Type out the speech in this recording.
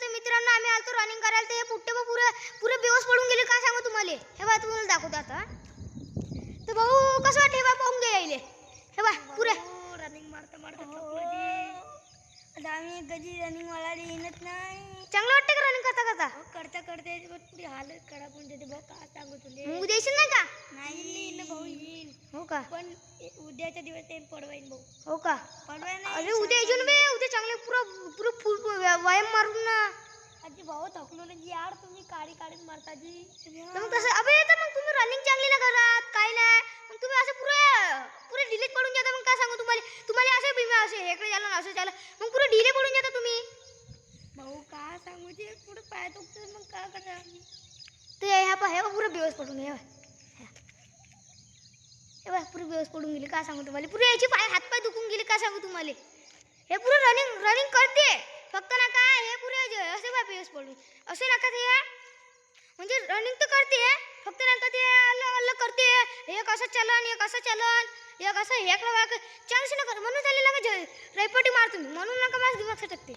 तर मित्रांनो आम्ही आलतो रनिंग करायला तर हे पुट्टे भाऊ पुरे बेहोश पडून गेले. काय सांगू तुम्हाला. हे बघा तुम्हाला दाखवतो आता. तर भाऊ कसं वाटतं हे बघा पाहून घ्या यायले. हे बघा पुरे रनिंग मारता मारता थकलो जी. आता आम्ही कधी रनिंग मारायला येणच नाही. चांगलं वाटतं का रनिंग करता करता. करता करता पुरी हालत खराब होऊन जाते भाऊ. काय सांगू तुले. मग उद्या येशील नाही का. नाही ना भाऊ येईल. हो का. पण उद्याचा दिवस ते पडवाईन भाऊ. हो का. पडवाय नाही. अरे उद्या येशील बे. उद्या चांगले पुरं फुल व्यायाम मारून ना. आजी भाऊ थकलो ना जी यार. तुम्ही काळी काळी मारता जी. तर मग तसं अबे तर मग तुम्ही रनिंग चांगली ना करत काय नाही. मग तुम्ही असं पुरे डिलीट पडून जाता. मग काय सांगू तुम्हाला असं बिमा असे हेकडे झालं ना असं झालं मग पुरे डिले पडून जाता तुम्ही. भाऊ काय सांगू ते पुढे पाय दुखतात मग काय करता आम्ही. ते ह्या पा हे पुरे बेहोश पडून हे बघ पुरे बेहोश पडून गेली. काय सांगू तुम्हाला. पुरे याची हातपाय दुखून गेले. काय सांगू तुम्हाला. हे पुरे रनिंग करते फक्त ना काय हे पुरे असे बा बेहोश पडून असे नका ते म्हणजे रनिंग तर करते फक्त नका ते अलग करते. एक असं चलन एक असं चलन एक असं हे चान्स नका म्हणून झालेलं का रैपटी मार तुम्ही म्हणून नका माझं दिमाग सटकते.